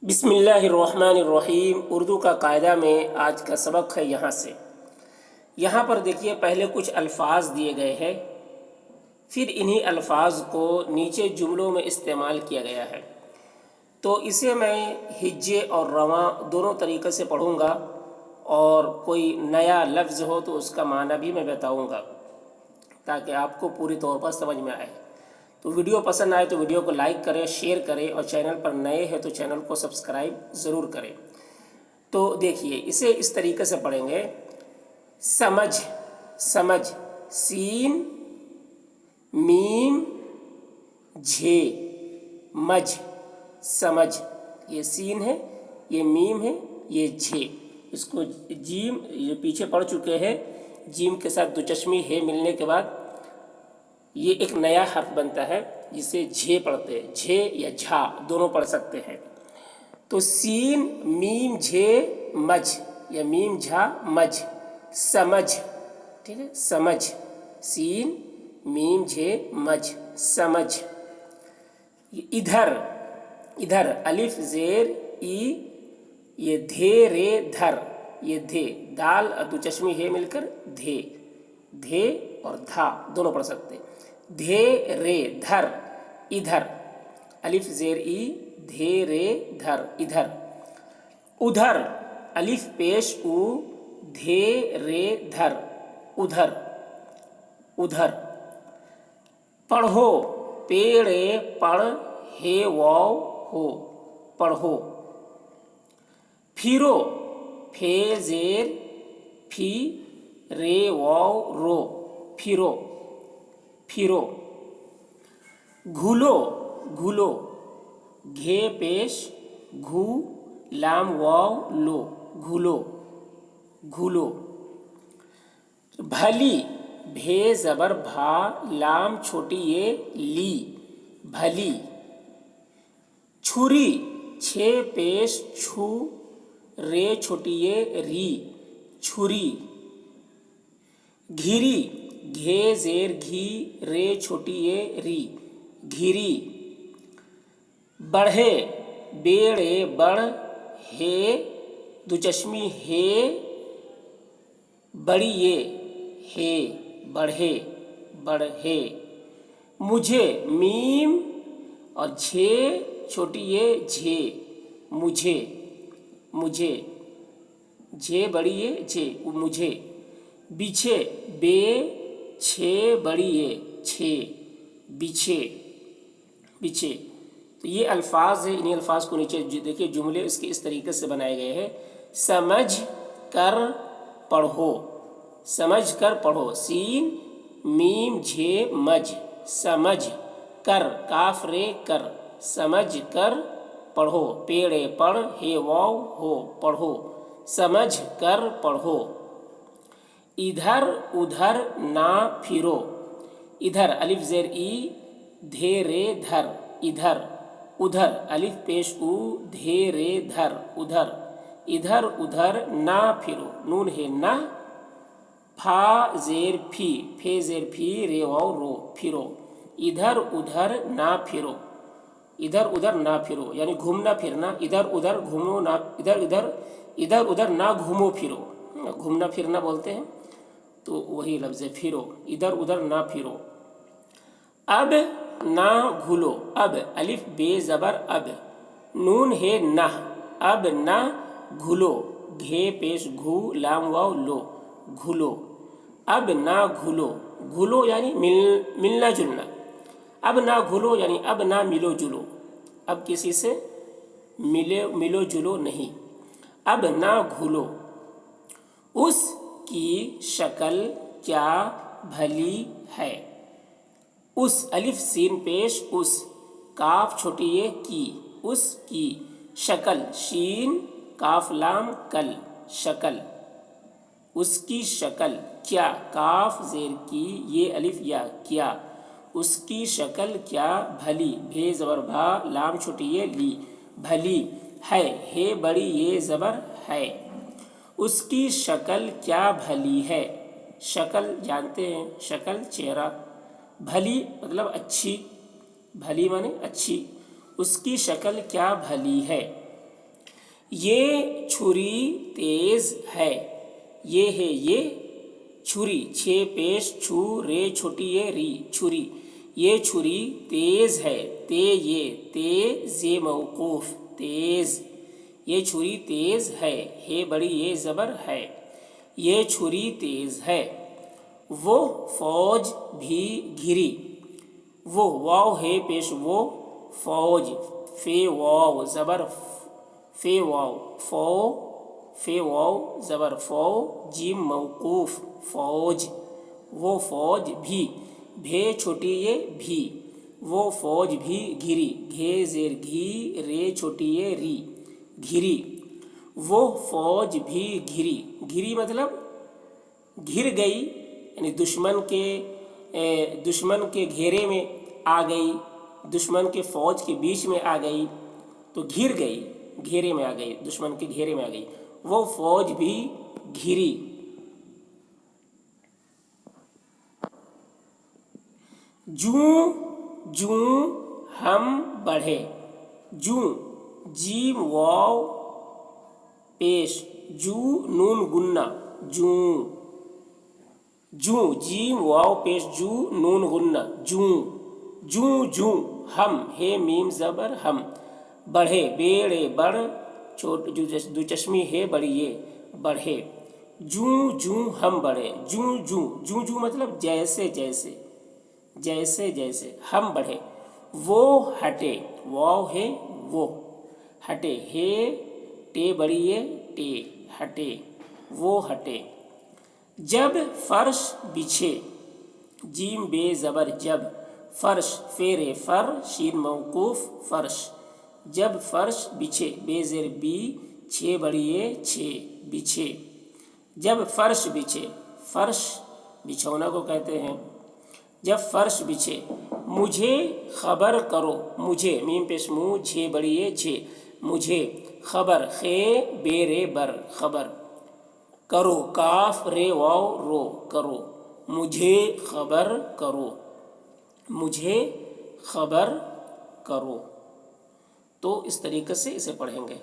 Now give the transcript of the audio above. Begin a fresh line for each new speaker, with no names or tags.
بسم اللہ الرحمن الرحیم۔ اردو کا قاعدہ میں آج کا سبق ہے یہاں پر دیکھیے، پہلے کچھ الفاظ دیے گئے ہیں، پھر انہی الفاظ کو نیچے جملوں میں استعمال کیا گیا ہے۔ تو اسے میں ہجے اور رواں دونوں طریقے سے پڑھوں گا، اور کوئی نیا لفظ ہو تو اس کا معنی بھی میں بتاؤں گا تاکہ آپ کو پوری طور پر سمجھ میں آئے۔ تو ویڈیو پسند آئے تو ویڈیو کو لائک کریں، شیئر کریں، اور چینل پر نئے ہیں تو چینل کو سبسکرائب ضرور کریں۔ تو دیکھیے، اسے اس طریقے سے پڑھیں گے: سمجھ، سمجھ، سین میم جھے، مجھ، سمجھ۔ یہ سین ہے، یہ میم ہے، یہ جھے۔ اس کو جیم یہ پیچھے پڑھ چکے ہیں، جیم کے ساتھ دو چشمی ہے ملنے کے بعد یہ ایک نیا حرف بنتا ہے جسے جھے پڑھتے ہیں۔ جھے یا جھا دونوں پڑھ سکتے ہیں۔ تو سین میم جھے مجھ یا میم جھا مجھ، سمجھ، ٹھیک ہے، سمجھ، سین میم جھے مجھ، سمجھ۔ ادھر، ادھر، الف زیر ای، یہ دھے رے دھر، یہ دھے، دال اور دو چشمی ہے مل کر دھے، دھے اور دھا دونوں پڑھ سکتے ہیں۔ دھے رے دھر، ادھر، الف زیر ای، دھے رے دھر، ادھر۔ ادھر، الف پیش او، دھے رے دھر، ادھر، ادھر۔ پڑھو، پیڑے پڑھ، ہے واو ہو، پڑھو۔ پھرو، پھے زیر پھی، رے واو رو، پھرو، پھرو۔ گھلو، گھلو، گھے پیش گھو، لام واو لو، گھلو، گھلو۔ بھلی، بھے زبر بھا، لام چھوٹی یہ لی، بھلی۔ چھری، چھے پیش چھو، رے چھوٹی یہ ری، چھری۔ گھری، گھے زیر گھی، رے چھوٹی یہ ری، گھری۔ بڑھے، بیڑے بڑھ، ہے دو چشمی ہے، بڑی یہ ہے، بڑھے، بڑھے۔ مجھے، میم اور جھے چھوٹی یہ جھے، مجھے، مجھے، جھے بڑی یہ جھے، مجھے۔ بچھے، بے چھے بڑی یہ چھے، بچھے، بچھے۔ تو یہ الفاظ ہیں، انہی الفاظ کو نیچے دیکھیے جملے اس کے اس طریقے سے بنائے گئے ہیں: سمجھ کر پڑھو، سمجھ کر پڑھو، سین میم جھے مجھ، سمجھ کر، کاف رے کر، سمجھ کر پڑھو، پیڑے پڑھ، ہے واو ہو، پڑھو، سمجھ کر پڑھو۔ ادھر ادھر نہ پھرو، ادھر، الف زیر ای، دھے رے دھر، ادھر۔ ادھر، الف پیش او، دھے رے دھر، ادھر۔ ادھر ادھر نہ پھرو، نون ہے نہ، پھا زیر پھی، پھے زیر پھی، رے واو رو، پھرو۔ ادھر ادھر نہ پھرو، ادھر ادھر نہ پھرو یعنی گھومنا پھرنا، ادھر ادھر گھومو نہ، ادھر ادھر، ادھر ادھر نہ گھومو پھرو، گھومنا پھرنا بولتے ہیں تو وہی لفظ ہے پھرو، ادھر ادھر نہ پھرو۔ اب نہ گھلو، اب، الف بے زبر اب، نون ہے نہ، اب نہ گھلو، گھے پیش گھو، لام واو لو، گھلو، اب نہ گھلو۔ گھلو یعنی ملنا جلنا، اب نہ گھلو یعنی اب نہ ملو جلو، اب کسی سے ملو جلو نہیں، اب نہ گھلو۔ اس کی شکل کیا بھلی ہے، اس، الف سین پیش اس، کاف چھوٹی یہ کی، اس کی شکل، شین کاف لام کل، شکل، اس کی شکل، کیا، کاف زیر کی، یہ الف یا، کیا، اس کی شکل کیا بھلی، بھے زبر بھا، لام چھوٹی یہ لی، بھلی ہے بڑی یہ زبر ہے، اس کی شکل کیا بھلی ہے۔ شکل جانتے ہیں، شکل چہرہ، بھلی مطلب اچھی، بھلی مانے اچھی، اس کی شکل کیا بھلی ہے۔ یہ چھری تیز ہے، یہ ہے یہ چھری، چھ پیش چھو رے چھوٹی یہ ری چھری، یہ چھری تیز ہے، تے یہ تے زے موقوف تیز، یہ چھری تیز ہے، ہے بڑی یہ زبر ہے، یہ چھری تیز ہے۔ وہ فوج بھی گھری، وہ واو ہے پیش وہ فوج، فے واو زبر فے واو فو فے واو زبر فو جیم موقوف فوج، وہ فوج بھی، بھے چھوٹی یہ بھی، وہ فوج بھی گھری، گھے زیر گھی رے چھوٹی یہ ری گھری، وہ فوج بھی گھری، گھری مطلب گھر گئی، یعنی دشمن کے گھیرے میں آ گئی، دشمن کے فوج کے بیچ میں آ گئی تو گھر گئی، گھیرے میں آ گئی، دشمن کے گھیرے میں آ گئی، وہ فوج بھی گھری۔ جوں جوں ہم بڑھے، جوں جیم واو پیش جو نون گنہ جوں، جوں جیم واو پیش جو نون غنہ جوں، جوں جوں ہم ہے میم زبر ہم، بڑھے بیڑے بڑھ چھوٹ دو چشمی ہے بڑی یہ بڑھے، جوں جوں ہم بڑھے، جوں جوں جوں جوں مطلب جیسے جیسے جیسے جیسے ہم بڑھے، وہ ہٹے واو ہے وہ ہٹے، ہے ٹے بڑی یہ ٹے ہٹے، وہ ہٹے، جب فرش بچھے، جیم بے زبر جب، فرش فیرے فر شین موقوف فرش، جب فرش بچھے، بے زیر بی چھ بڑیے چھ بچھے، جب فرش بچھے، فرش بچھونا کو کہتے ہیں، جب فرش بچھے، مجھے خبر کرو، مجھے میم پیش مو جھے بڑیے جھے مجھے خبر، خے بے رے بر خبر، کرو کاف رے واو رو کرو، مجھے خبر کرو، مجھے خبر کرو۔ تو اس طریقے سے اسے پڑھیں گے۔